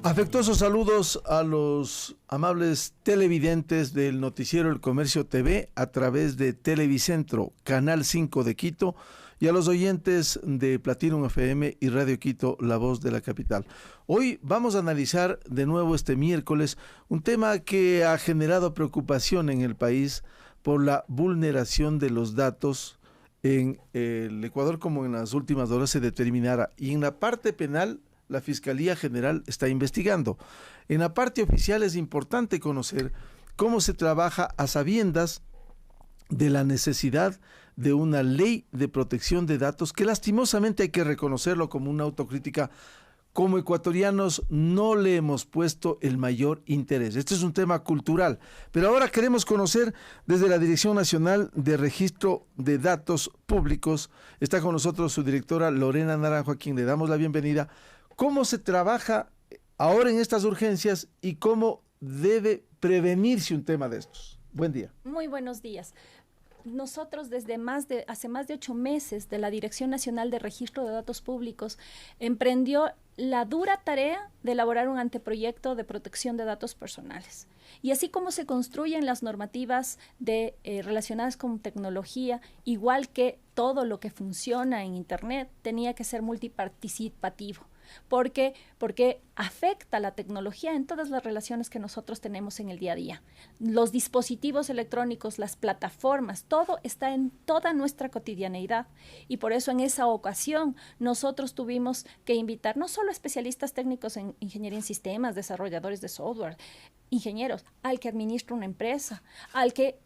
Afectuosos saludos a los amables televidentes del noticiero El Comercio TV a través de Televicentro, Canal 5 de Quito, y a los oyentes de Platinum FM y Radio Quito, La Voz de la Capital. Hoy vamos a analizar de nuevo este miércoles un tema que ha generado preocupación en el país por la vulneración de los datos en el Ecuador, como en las últimas horas se determinara, y en la parte penal la Fiscalía General está investigando. En la parte oficial es importante conocer cómo se trabaja a sabiendas de la necesidad de una ley de protección de datos que lastimosamente hay que reconocerlo como una autocrítica. Como ecuatorianos no le hemos puesto el mayor interés. Este es un tema cultural, pero ahora queremos conocer desde la Dirección Nacional de Registro de Datos Públicos. Está con nosotros su directora Lorena Naranjo, a quien le damos la bienvenida. ¿Cómo se trabaja ahora en estas urgencias y cómo debe prevenirse un tema de estos? Buen día. Muy buenos días. Nosotros desde hace más de 8 meses de la Dirección Nacional de Registro de Datos Públicos emprendió la dura tarea de elaborar un anteproyecto de protección de datos personales. Y así como se construyen las normativas relacionadas con tecnología, igual que todo lo que funciona en Internet, tenía que ser multiparticipativo. Porque afecta la tecnología en todas las relaciones que nosotros tenemos en el día a día. Los dispositivos electrónicos, las plataformas, todo está en toda nuestra cotidianeidad. Y por eso en esa ocasión nosotros tuvimos que invitar no solo especialistas técnicos en ingeniería en sistemas, desarrolladores de software, ingenieros, al que administra una empresa, al que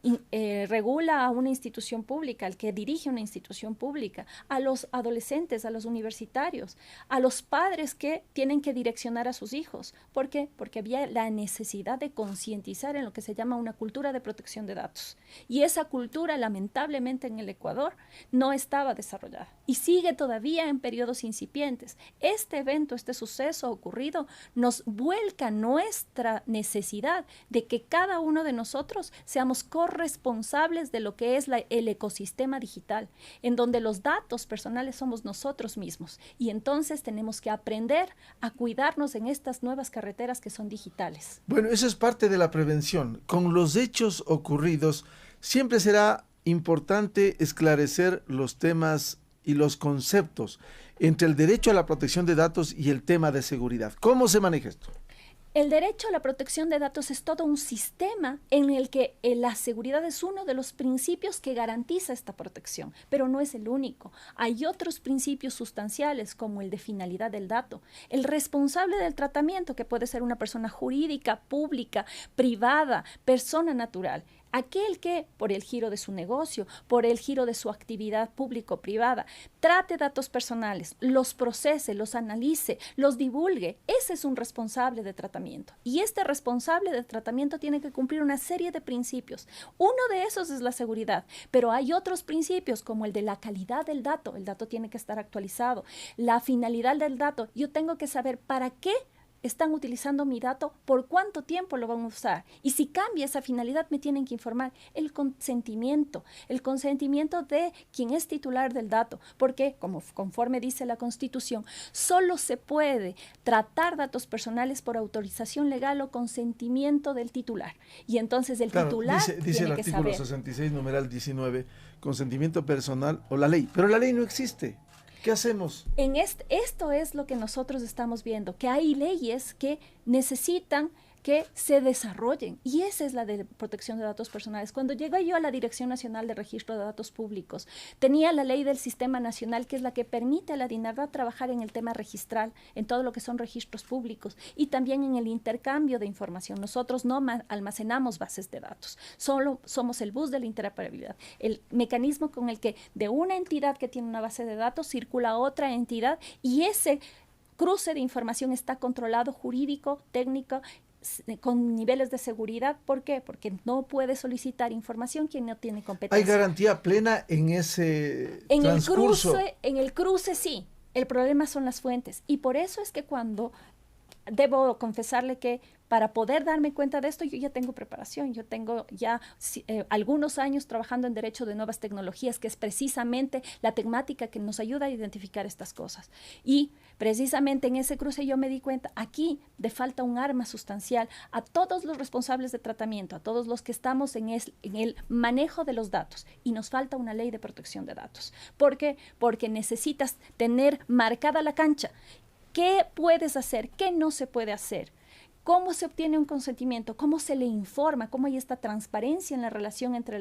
regula a una institución pública, al que dirige una institución pública, a los adolescentes, a los universitarios, a los padres que tienen que direccionar a sus hijos. ¿Por qué? Porque había la necesidad de concientizar en lo que se llama una cultura de protección de datos. Y esa cultura, lamentablemente, en el Ecuador no estaba desarrollada y sigue todavía en periodos incipientes. Este evento, este suceso ocurrido, nos vuelca nuestra necesidad de que cada uno de nosotros seamos corresponsables de lo que es el ecosistema digital, en donde los datos personales somos nosotros mismos. Y entonces tenemos que aprender a cuidarnos en estas nuevas carreteras que son digitales. Bueno, eso es parte de la prevención. Con los hechos ocurridos, siempre será importante esclarecer los temas y los conceptos entre el derecho a la protección de datos y el tema de seguridad. ¿Cómo se maneja esto? El derecho a la protección de datos es todo un sistema en el que la seguridad es uno de los principios que garantiza esta protección, pero no es el único. Hay otros principios sustanciales como el de finalidad del dato, el responsable del tratamiento, que puede ser una persona jurídica, pública, privada, persona natural. Aquel que, por el giro de su negocio, por el giro de su actividad público-privada, trate datos personales, los procese, los analice, los divulgue, ese es un responsable de tratamiento. Y este responsable de tratamiento tiene que cumplir una serie de principios. Uno de esos es la seguridad, pero hay otros principios como el de la calidad del dato. El dato tiene que estar actualizado. La finalidad del dato, yo tengo que saber para qué están utilizando mi dato, por cuánto tiempo lo van a usar. Y si cambia esa finalidad, me tienen que informar. El consentimiento de quien es titular del dato, porque, conforme dice la Constitución, solo se puede tratar datos personales por autorización legal o consentimiento del titular. Y entonces el titular dice el tiene que artículo saber. 66, numeral 19, consentimiento personal o la ley. Pero la ley no existe. ¿Qué hacemos? Esto es lo que nosotros estamos viendo, que hay leyes que necesitan que se desarrollen, y esa es la de protección de datos personales. Cuando llegué yo a la Dirección Nacional de Registro de Datos Públicos, tenía la ley del Sistema Nacional, que es la que permite a la DINARDAT trabajar en el tema registral, en todo lo que son registros públicos, y también en el intercambio de información. Nosotros no almacenamos bases de datos, solo somos el bus de la interoperabilidad, el mecanismo con el que de una entidad que tiene una base de datos circula a otra entidad, y ese cruce de información está controlado jurídico, técnico, con niveles de seguridad. ¿Por qué? Porque no puede solicitar información quien no tiene competencia. ¿Hay garantía plena en ese transcurso? En el cruce sí. El problema son las fuentes. Y por eso es que cuando debo confesarle que para poder darme cuenta de esto, yo ya tengo preparación, yo tengo ya algunos años trabajando en derecho de nuevas tecnologías, que es precisamente la temática que nos ayuda a identificar estas cosas. Y precisamente en ese cruce yo me di cuenta, aquí le falta un arma sustancial a todos los responsables de tratamiento, a todos los que estamos en el manejo de los datos, y nos falta una ley de protección de datos. ¿Por qué? Porque necesitas tener marcada la cancha. ¿Qué puedes hacer? ¿Qué no se puede hacer? ¿Cómo se obtiene un consentimiento? ¿Cómo se le informa? ¿Cómo hay esta transparencia en la relación entre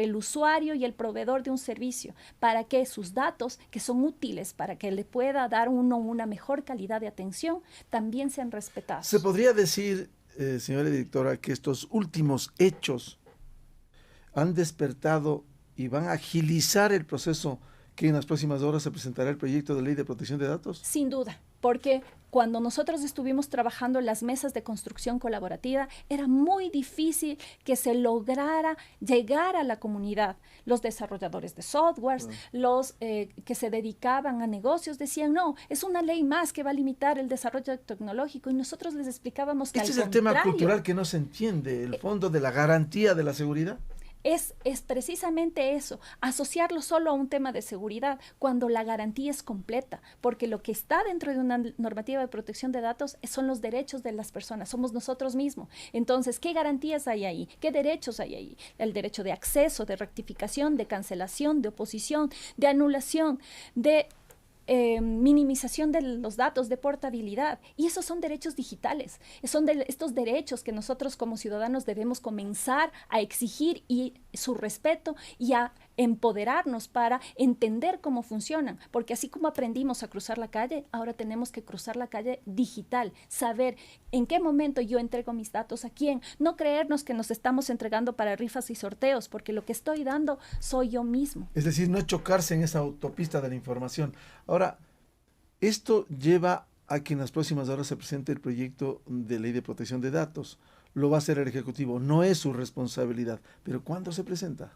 el usuario y el proveedor de un servicio? Para que sus datos, que son útiles para que le pueda dar uno una mejor calidad de atención, también sean respetados. ¿Se podría decir, señora directora, que estos últimos hechos han despertado y van a agilizar el proceso que en las próximas horas se presentará el proyecto de ley de protección de datos? Sin duda, porque cuando nosotros estuvimos trabajando en las mesas de construcción colaborativa, era muy difícil que se lograra llegar a la comunidad. Los desarrolladores de softwares, los que se dedicaban a negocios, decían, no, es una ley más que va a limitar el desarrollo tecnológico, y nosotros les explicábamos que este es el tema cultural que no se entiende, el fondo de la garantía de la seguridad. Es precisamente eso, asociarlo solo a un tema de seguridad, cuando la garantía es completa, porque lo que está dentro de una normativa de protección de datos son los derechos de las personas, somos nosotros mismos. Entonces, ¿qué garantías hay ahí? ¿Qué derechos hay ahí? El derecho de acceso, de rectificación, de cancelación, de oposición, de anulación, de minimización de los datos, de portabilidad, y esos son derechos digitales, son estos derechos que nosotros como ciudadanos debemos comenzar a exigir, y su respeto, y a empoderarnos para entender cómo funcionan, porque así como aprendimos a cruzar la calle, ahora tenemos que cruzar la calle digital, saber en qué momento yo entrego mis datos a quién, no creernos que nos estamos entregando para rifas y sorteos, porque lo que estoy dando soy yo mismo. Es decir, no chocarse en esa autopista de la información. Ahora, esto lleva a que en las próximas horas se presente el proyecto de ley de protección de datos. Lo va a hacer el Ejecutivo, no es su responsabilidad. ¿Pero cuándo se presenta?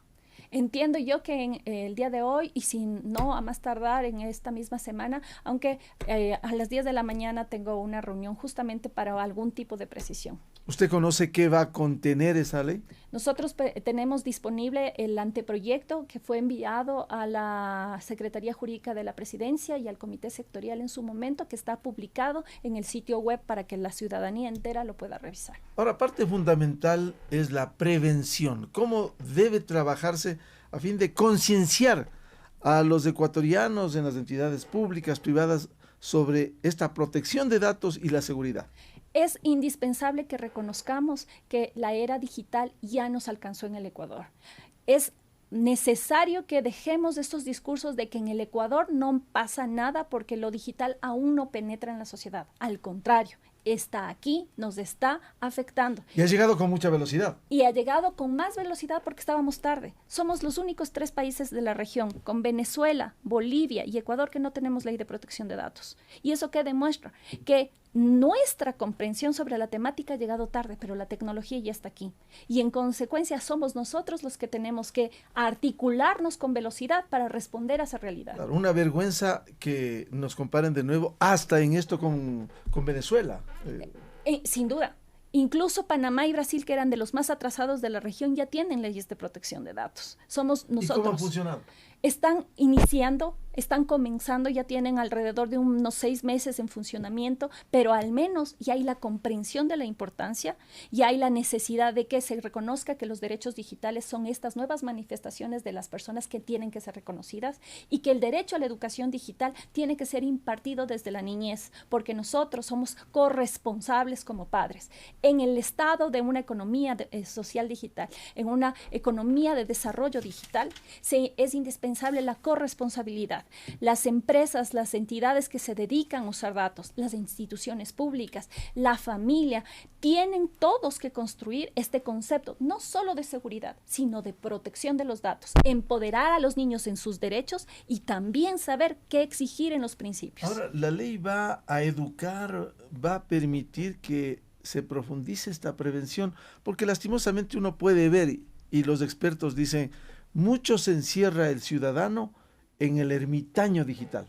Entiendo yo que el día de hoy, y si no a más tardar en esta misma semana, aunque a las 10 de la mañana tengo una reunión justamente para algún tipo de precisión. ¿Usted conoce qué va a contener esa ley? Nosotros tenemos disponible el anteproyecto que fue enviado a la Secretaría Jurídica de la Presidencia y al Comité Sectorial en su momento, que está publicado en el sitio web para que la ciudadanía entera lo pueda revisar. Ahora, parte fundamental es la prevención. ¿Cómo debe trabajarse a fin de concienciar a los ecuatorianos en las entidades públicas, privadas, sobre esta protección de datos y la seguridad? Es indispensable que reconozcamos que la era digital ya nos alcanzó en el Ecuador. Es necesario que dejemos estos discursos de que en el Ecuador no pasa nada porque lo digital aún no penetra en la sociedad. Al contrario, está aquí, nos está afectando. Y ha llegado con mucha velocidad. Y ha llegado con más velocidad porque estábamos tarde. Somos los únicos 3 países de la región, con Venezuela, Bolivia y Ecuador, que no tenemos ley de protección de datos. ¿Y eso qué demuestra? Que nuestra comprensión sobre la temática ha llegado tarde, pero la tecnología ya está aquí. Y en consecuencia somos nosotros los que tenemos que articularnos con velocidad para responder a esa realidad. Claro, una vergüenza que nos comparen de nuevo hasta en esto con Venezuela. Sin duda. Incluso Panamá y Brasil, que eran de los más atrasados de la región, ya tienen leyes de protección de datos. Somos nosotros. ¿Y cómo ha funcionado? Están iniciando, están comenzando, ya tienen alrededor de unos 6 meses en funcionamiento, pero al menos ya hay la comprensión de la importancia, ya hay la necesidad de que se reconozca que los derechos digitales son estas nuevas manifestaciones de las personas que tienen que ser reconocidas, y que el derecho a la educación digital tiene que ser impartido desde la niñez, porque nosotros somos corresponsables como padres. En el estado de una economía social digital, en una economía de desarrollo digital, es indispensable la corresponsabilidad. Las empresas, las entidades que se dedican a usar datos, las instituciones públicas, la familia, tienen todos que construir este concepto, no solo de seguridad, sino de protección de los datos, empoderar a los niños en sus derechos y también saber qué exigir en los principios. Ahora, la ley va a educar, va a permitir que se profundice esta prevención, porque lastimosamente uno puede ver, y los expertos dicen, mucho se encierra el ciudadano en el ermitaño digital.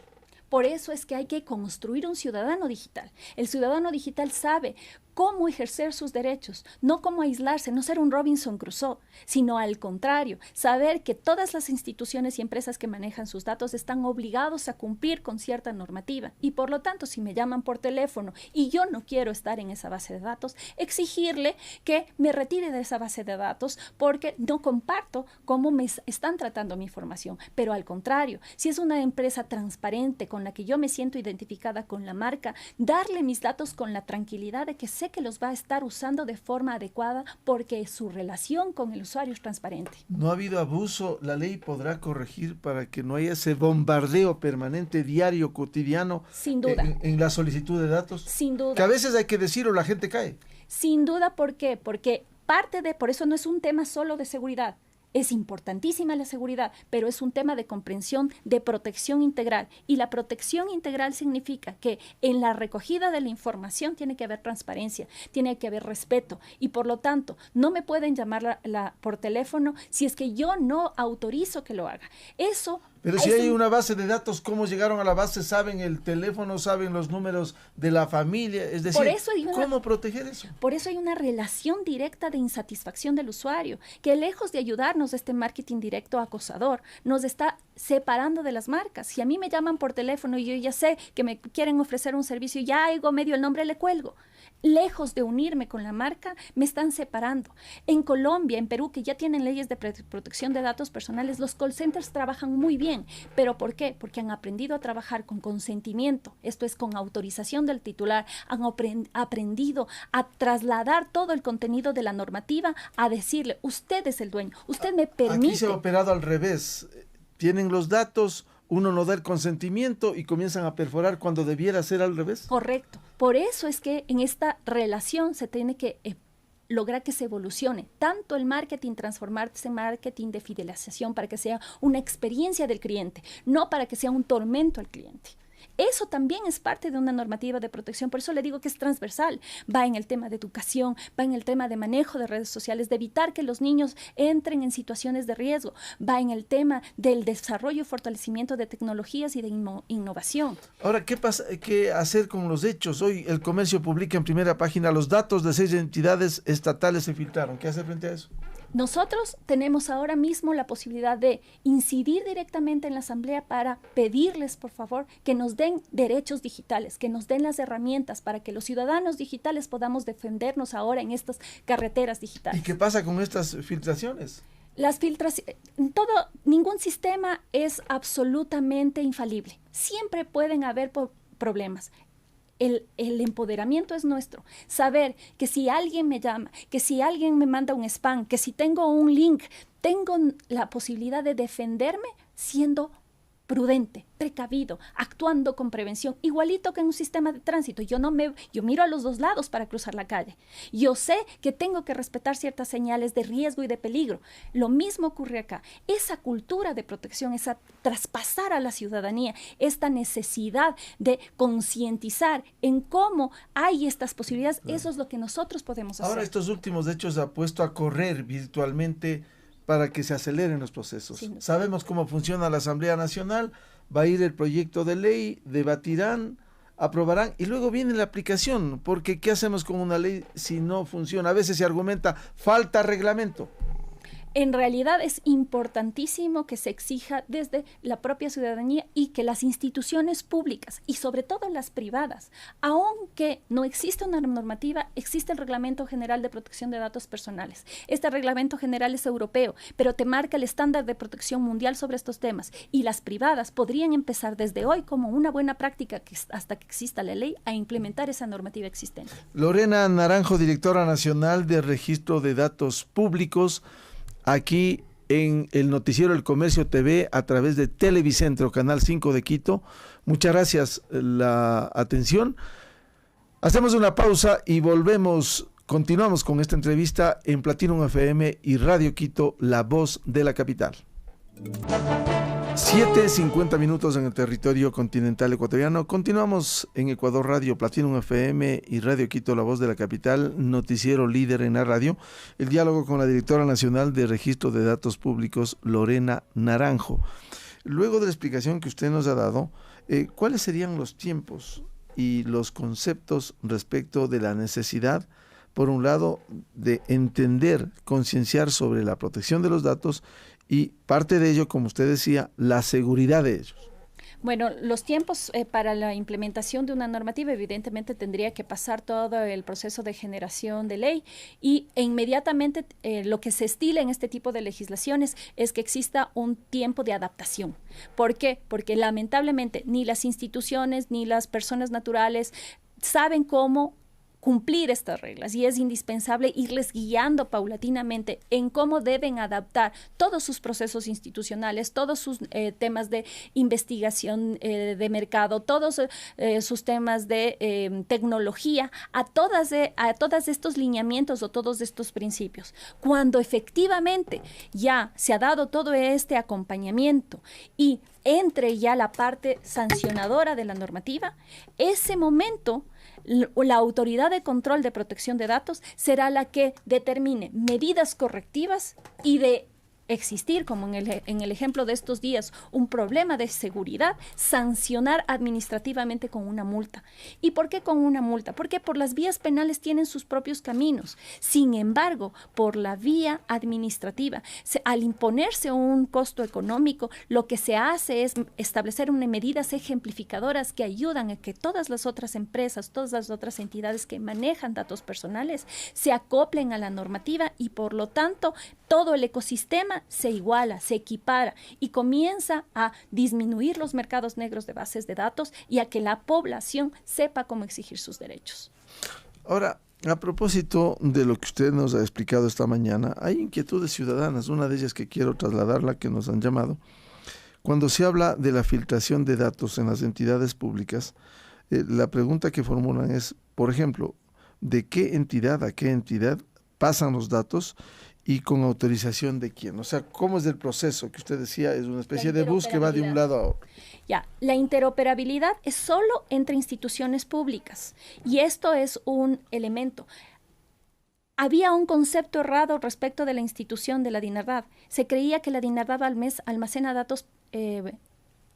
Por eso es que hay que construir un ciudadano digital. El ciudadano digital sabe cómo ejercer sus derechos, no cómo aislarse, no ser un Robinson Crusoe, sino al contrario, saber que todas las instituciones y empresas que manejan sus datos están obligados a cumplir con cierta normativa y por lo tanto, si me llaman por teléfono y yo no quiero estar en esa base de datos, exigirle que me retire de esa base de datos porque no comparto cómo me están tratando mi información. Pero al contrario, si es una empresa transparente con la que yo me siento identificada con la marca, darle mis datos con la tranquilidad de que sé que los va a estar usando de forma adecuada porque su relación con el usuario es transparente. ¿No ha habido abuso? ¿La ley podrá corregir para que no haya ese bombardeo permanente, diario, cotidiano? Sin duda. En la solicitud de datos. Sin duda. Que a veces hay que decirlo, la gente cae. Sin duda, ¿por qué? Porque por eso no es un tema solo de seguridad. Es importantísima la seguridad, pero es un tema de comprensión, de protección integral. Y la protección integral significa que en la recogida de la información tiene que haber transparencia, tiene que haber respeto. Y por lo tanto, no me pueden llamar por teléfono si es que yo no autorizo que lo haga. Eso... Pero si hay una base de datos, ¿cómo llegaron a la base? ¿Saben el teléfono? ¿Saben los números de la familia? Es decir, ¿cómo proteger eso? Por eso hay una relación directa de insatisfacción del usuario, que lejos de ayudarnos este marketing directo acosador, nos está separando de las marcas. Si a mí me llaman por teléfono y yo ya sé que me quieren ofrecer un servicio, ya hago medio el nombre, le cuelgo. Lejos de unirme con la marca, me están separando. En Colombia, en Perú, que ya tienen leyes de protección de datos personales, los call centers trabajan muy bien. ¿Pero por qué? Porque han aprendido a trabajar con consentimiento, esto es con autorización del titular, han aprendido a trasladar todo el contenido de la normativa, a decirle, usted es el dueño, usted me permite. Aquí se ha operado al revés. Tienen los datos, uno no da el consentimiento y comienzan a perforar cuando debiera ser al revés. Correcto. Por eso es que en esta relación se tiene que lograr que se evolucione, tanto el marketing, transformarse en marketing de fidelización para que sea una experiencia del cliente, no para que sea un tormento al cliente. Eso también es parte de una normativa de protección, por eso le digo que es transversal. Va en el tema de educación, va en el tema de manejo de redes sociales, de evitar que los niños entren en situaciones de riesgo, va en el tema del desarrollo y fortalecimiento de tecnologías y de innovación. Ahora, ¿qué hacer con los hechos? Hoy el comercio publica en primera página los datos de 6 entidades estatales se filtraron. ¿Qué hacer frente a eso? Nosotros tenemos ahora mismo la posibilidad de incidir directamente en la Asamblea para pedirles, por favor, que nos den derechos digitales, que nos den las herramientas para que los ciudadanos digitales podamos defendernos ahora en estas carreteras digitales. ¿Y qué pasa con estas filtraciones? Las filtraciones, ningún sistema es absolutamente infalible. Siempre pueden haber problemas. El empoderamiento es nuestro. Saber que si alguien me llama, que si alguien me manda un spam, que si tengo un link, tengo la posibilidad de defenderme siendo prudente, precavido, actuando con prevención, igualito que en un sistema de tránsito. Yo miro a los dos lados para cruzar la calle. Yo sé que tengo que respetar ciertas señales de riesgo y de peligro. Lo mismo ocurre acá. Esa cultura de protección, esa traspasar a la ciudadanía, esta necesidad de concientizar en cómo hay estas posibilidades, eso es lo que nosotros podemos hacer. Ahora estos últimos hechos ha puesto a correr virtualmente para que se aceleren los procesos. Sí. Sabemos cómo funciona la Asamblea Nacional, va a ir el proyecto de ley, debatirán, aprobarán y luego viene la aplicación, porque ¿qué hacemos con una ley si no funciona? A veces se argumenta, falta reglamento. En realidad es importantísimo que se exija desde la propia ciudadanía y que las instituciones públicas y sobre todo las privadas, aunque no existe una normativa, existe el Reglamento General de Protección de Datos Personales. Este reglamento general es europeo, pero te marca el estándar de protección mundial sobre estos temas y las privadas podrían empezar desde hoy como una buena práctica hasta que exista la ley a implementar esa normativa existente. Lorena Naranjo, directora nacional de Registro de Datos Públicos, aquí en el noticiero El Comercio TV a través de Televicentro, Canal 5 de Quito. Muchas gracias la atención. Hacemos una pausa y continuamos con esta entrevista en Platinum FM y Radio Quito, la voz de la capital. 7:50 minutos en el territorio continental ecuatoriano. Continuamos en Ecuador Radio, Platinum FM y Radio Quito, la voz de la capital, noticiero líder en la radio. El diálogo con la directora nacional de Registro de Datos Públicos, Lorena Naranjo. Luego de la explicación que usted nos ha dado, ¿Cuáles serían los tiempos y los conceptos respecto de la necesidad, por un lado, de entender, concienciar sobre la protección de los datos y parte de ello, como usted decía, la seguridad de ellos? Bueno, los tiempos para la implementación de una normativa evidentemente tendría que pasar todo el proceso de generación de ley y inmediatamente lo que se estila en este tipo de legislaciones es que exista un tiempo de adaptación. ¿Por qué? Porque lamentablemente ni las instituciones ni las personas naturales saben cómo cumplir estas reglas y es indispensable irles guiando paulatinamente en cómo deben adaptar todos sus procesos institucionales, todos sus temas de investigación de mercado, todos sus temas de tecnología, a todos estos lineamientos o todos estos principios. Cuando efectivamente ya se ha dado todo este acompañamiento y entre ya la parte sancionadora de la normativa, ese momento la autoridad de control de protección de datos será la que determine medidas correctivas y de existir, como en el ejemplo de estos días, un problema de seguridad, sancionar administrativamente con una multa. ¿Y por qué con una multa? Porque por las vías penales tienen sus propios caminos. Sin embargo, por la vía administrativa, al imponerse un costo económico, lo que se hace es establecer unas medidas ejemplificadoras que ayudan a que todas las otras empresas, todas las otras entidades que manejan datos personales se acoplen a la normativa y por lo tanto todo el ecosistema se iguala, se equipara y comienza a disminuir los mercados negros de bases de datos y a que la población sepa cómo exigir sus derechos. Ahora, a propósito de lo que usted nos ha explicado esta mañana, hay inquietudes ciudadanas, una de ellas que quiero trasladarla, que nos han llamado. Cuando se habla de la filtración de datos en las entidades públicas, la pregunta que formulan es, por ejemplo, ¿de qué entidad a qué entidad pasan los datos y con autorización de quién? O sea, ¿cómo es el proceso que usted decía? Es una especie de bus que va de un lado a otro. Ya, la interoperabilidad es solo entre instituciones públicas y esto es un elemento. Había un concepto errado respecto de la institución de la DINARDAD. Se creía que la DINARDAD al mes almacena datos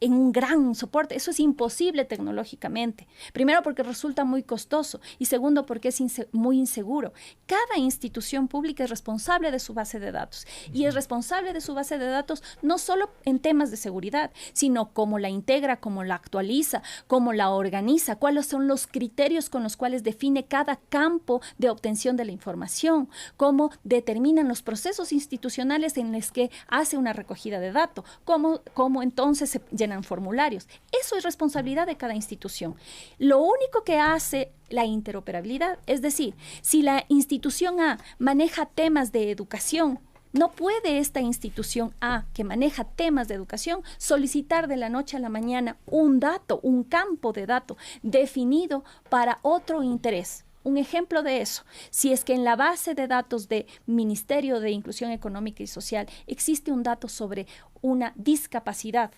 en un gran soporte. Eso es imposible tecnológicamente. Primero porque resulta muy costoso y segundo porque es muy inseguro. Cada institución pública es responsable de su base de datos y es responsable de su base de datos no solo en temas de seguridad, sino cómo la integra, cómo la actualiza, cómo la organiza, cuáles son los criterios con los cuales define cada campo de obtención de la información, cómo determinan los procesos institucionales en los que hace una recogida de datos, cómo entonces se llenan formularios. Eso es responsabilidad de cada institución. Lo único que hace la interoperabilidad, es decir, si la institución A maneja temas de educación, no puede esta institución A, que maneja temas de educación, solicitar de la noche a la mañana un dato, un campo de datos definido para otro interés. Un ejemplo de eso, si es que en la base de datos de Ministerio de Inclusión Económica y Social existe un dato sobre una discapacidad,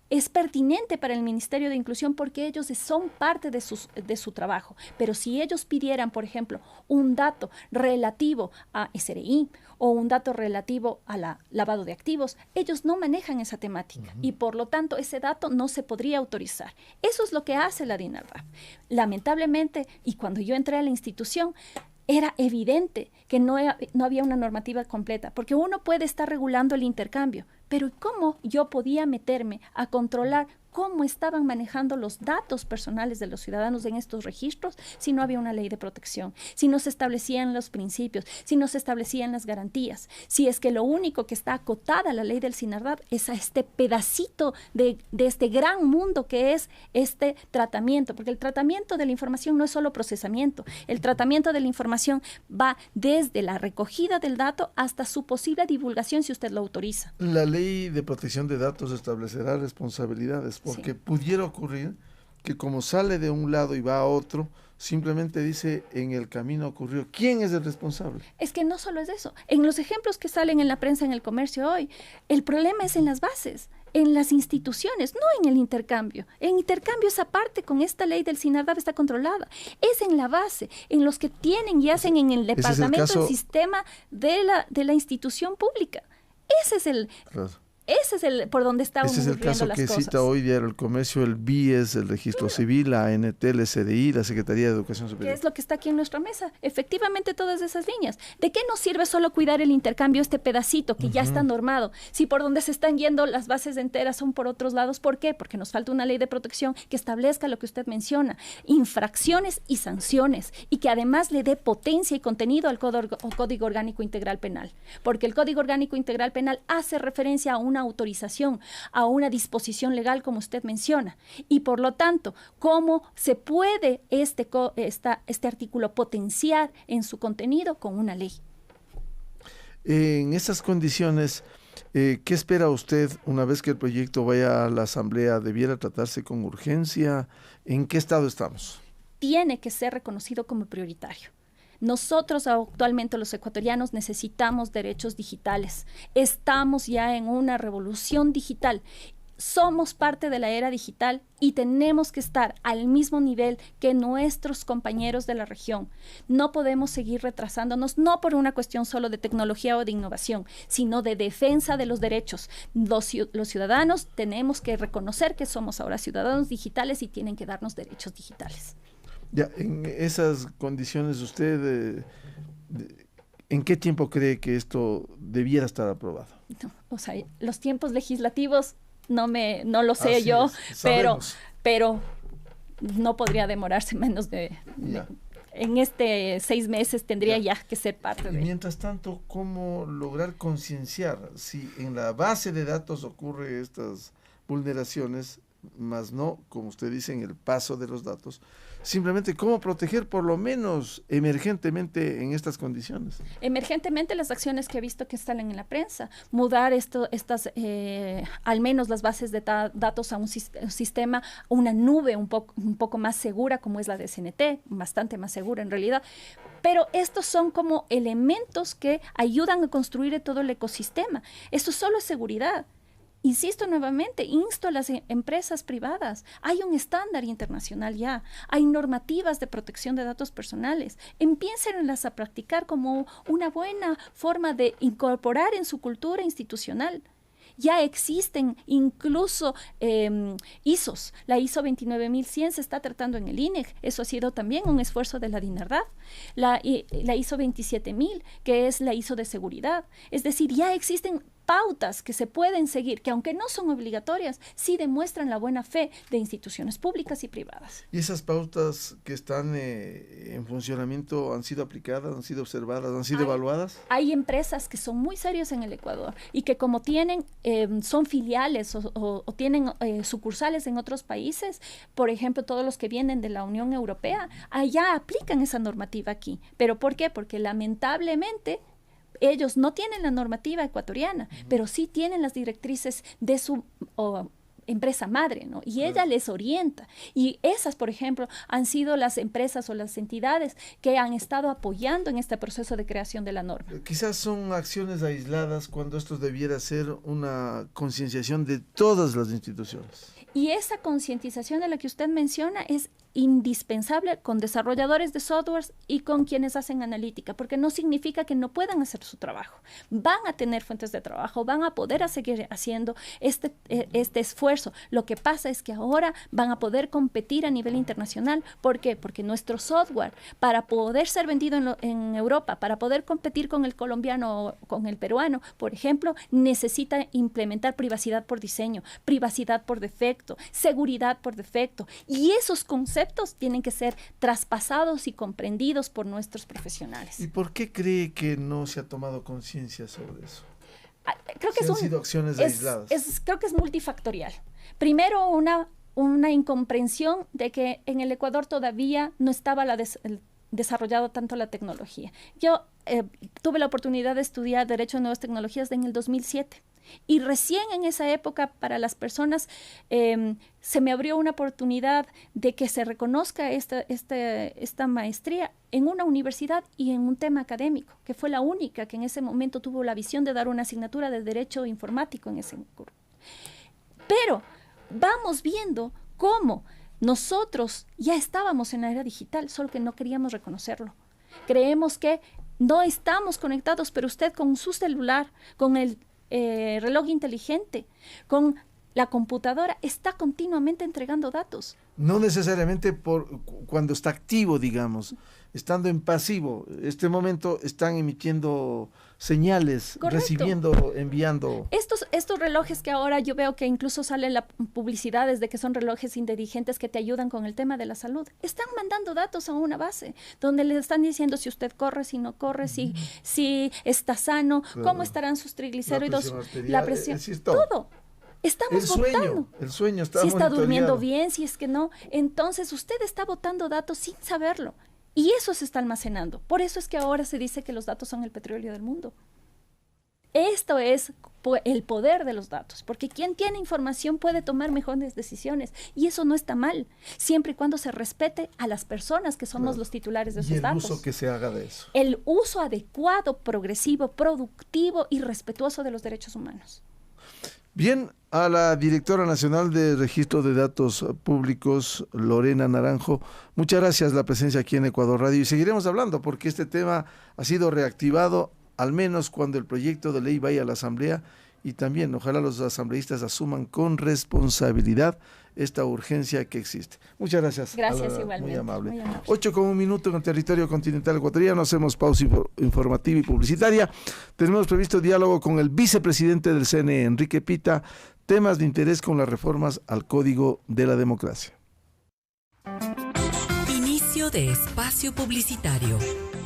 es pertinente para el Ministerio de Inclusión porque ellos son parte de su trabajo. Pero si ellos pidieran, por ejemplo, un dato relativo a SRI o un dato relativo a lavado de activos, ellos no manejan esa temática y por lo tanto ese dato no se podría autorizar. Eso es lo que hace la DINARDAD. Lamentablemente, y cuando yo entré a la institución, era evidente que no había una normativa completa, porque uno puede estar regulando el intercambio, pero ¿cómo yo podía meterme a controlar cómo estaban manejando los datos personales de los ciudadanos en estos registros si no había una ley de protección, si no se establecían los principios, si no se establecían las garantías, si es que lo único que está acotada a la ley del SINARDAD es a este pedacito de este gran mundo que es este tratamiento, porque el tratamiento de la información no es solo procesamiento, el tratamiento de la información va desde la recogida del dato hasta su posible divulgación si usted lo autoriza. La ley de protección de datos establecerá responsabilidades, porque sí, pudiera ocurrir que como sale de un lado y va a otro, simplemente dice en el camino ocurrió. ¿Quién es el responsable? Es que no solo es eso. En los ejemplos que salen en la prensa, en el comercio hoy, el problema es en las bases, en las instituciones, no en el intercambio. En intercambio esa parte con esta ley del SINARDAD está controlada. Es en la base, en los que tienen y hacen en el departamento del sistema de la institución pública. Ese es el... Claro. Ese es por donde estamos Ese es el caso que cita hoy Diario El Comercio, el BIES, el Registro Civil, la ANT, el CDI, la Secretaría de Educación Superior. ¿Qué es lo que está aquí en nuestra mesa? Efectivamente, todas esas líneas. ¿De qué nos sirve solo cuidar el intercambio, este pedacito que ya está normado? Si por donde se están yendo las bases enteras son por otros lados, ¿por qué? Porque nos falta una ley de protección que establezca lo que usted menciona, infracciones y sanciones, y que además le dé potencia y contenido al Código Orgánico Integral Penal. Porque el Código Orgánico Integral Penal hace referencia a una autorización, a una disposición legal, como usted menciona. Y por lo tanto, ¿cómo se puede este artículo potenciar en su contenido con una ley? En esas condiciones, ¿qué espera usted una vez que el proyecto vaya a la Asamblea? ¿Debiera tratarse con urgencia? ¿En qué estado estamos? Tiene que ser reconocido como prioritario. Nosotros actualmente los ecuatorianos necesitamos derechos digitales. Estamos ya en una revolución digital. Somos parte de la era digital y tenemos que estar al mismo nivel que nuestros compañeros de la región. No podemos seguir retrasándonos, no por una cuestión solo de tecnología o de innovación, sino de defensa de los derechos. Los ciudadanos tenemos que reconocer que somos ahora ciudadanos digitales y tienen que darnos derechos digitales. Ya, en esas condiciones, ¿usted en qué tiempo cree que esto debiera estar aprobado? No, o sea, los tiempos legislativos no lo sé yo, pero no podría demorarse menos en 6 meses tendría ya que ser parte de. Mientras tanto, ¿cómo lograr concienciar si en la base de datos ocurre estas vulneraciones, más no, como usted dice, en el paso de los datos? Simplemente, ¿cómo proteger por lo menos emergentemente en estas condiciones? Emergentemente las acciones que he visto que salen en la prensa, mudar al menos las bases de datos a un sistema, una nube un poco más segura como es la de CNT, bastante más segura en realidad, pero estos son como elementos que ayudan a construir todo el ecosistema. Esto solo es seguridad. Insisto nuevamente, insto a las empresas privadas. Hay un estándar internacional ya, hay normativas de protección de datos personales. Empiénsenlas a practicar como una buena forma de incorporar en su cultura institucional. Ya existen incluso ISOs. La ISO 29100 se está tratando en el INEG. Eso ha sido también un esfuerzo de la DINARDAF. La ISO 27000, que es la ISO de seguridad. Es decir, ya existen pautas que se pueden seguir, que aunque no son obligatorias, sí demuestran la buena fe de instituciones públicas y privadas. ¿Y esas pautas que están en funcionamiento han sido aplicadas, han sido observadas, han sido evaluadas? Hay empresas que son muy serias en el Ecuador y que como son filiales o tienen sucursales en otros países, por ejemplo, todos los que vienen de la Unión Europea, allá aplican esa normativa aquí. ¿Pero por qué? Porque lamentablemente ellos no tienen la normativa ecuatoriana, pero sí tienen las directrices de su empresa madre, ¿no? Y ella les orienta. Y esas, por ejemplo, han sido las empresas o las entidades que han estado apoyando en este proceso de creación de la norma. Quizás son acciones aisladas cuando esto debiera ser una concienciación de todas las instituciones. Y esa concientización de la que usted menciona es indispensable con desarrolladores de softwares y con quienes hacen analítica, porque no significa que no puedan hacer su trabajo. Van a tener fuentes de trabajo, van a poder seguir haciendo este esfuerzo. Lo que pasa es que ahora van a poder competir a nivel internacional. ¿Por qué? Porque nuestro software, para poder ser vendido en Europa, para poder competir con el colombiano o con el peruano, por ejemplo, necesita implementar privacidad por diseño, privacidad por defecto, seguridad por defecto. Y esos conceptos tienen que ser traspasados y comprendidos por nuestros profesionales. ¿Y por qué cree que no se ha tomado conciencia sobre eso? Creo que han sido acciones aisladas. Creo que es multifactorial. Primero, una incomprensión de que en el Ecuador todavía no estaba desarrollado tanto la tecnología. Yo tuve la oportunidad de estudiar Derecho de Nuevas Tecnologías en el 2007. Y recién en esa época para las personas se me abrió una oportunidad de que se reconozca esta maestría en una universidad y en un tema académico, que fue la única que en ese momento tuvo la visión de dar una asignatura de Derecho Informático en ese curso. Pero vamos viendo cómo nosotros ya estábamos en la era digital, solo que no queríamos reconocerlo. Creemos que no estamos conectados, pero usted con su celular, con el reloj inteligente, con la computadora, está continuamente entregando datos. No necesariamente cuando está activo, digamos, estando en pasivo. Este momento están emitiendo señales, Correcto. recibiendo, enviando. Estos relojes que ahora yo veo que incluso salen las publicidades de que son relojes inteligentes que te ayudan con el tema de la salud, están mandando datos a una base donde les están diciendo si usted corre, si no corre, si está sano, claro, cómo estarán sus triglicéridos, la presión, todo. Estamos votando. El sueño está si está durmiendo bien, si es que no. Entonces usted está botando datos sin saberlo. Y eso se está almacenando. Por eso es que ahora se dice que los datos son el petróleo del mundo. Esto es el poder de los datos, porque quien tiene información puede tomar mejores decisiones, y eso no está mal, siempre y cuando se respete a las personas que somos los titulares de esos datos. Y el uso que se haga de eso. El uso adecuado, progresivo, productivo y respetuoso de los derechos humanos. Bien, a la directora nacional de Registro de Datos Públicos, Lorena Naranjo, muchas gracias la presencia aquí en Ecuador Radio, y seguiremos hablando porque este tema ha sido reactivado, al menos cuando el proyecto de ley vaya a la Asamblea, y también ojalá los asambleístas asuman con responsabilidad esta urgencia que existe. Muchas gracias. Gracias, igualmente. Muy amable. 8:01 en el territorio continental ecuatoriano. Hacemos pausa informativa y publicitaria. Tenemos previsto diálogo con el vicepresidente del CNE, Enrique Pita, temas de interés con las reformas al Código de la Democracia. Inicio de espacio publicitario.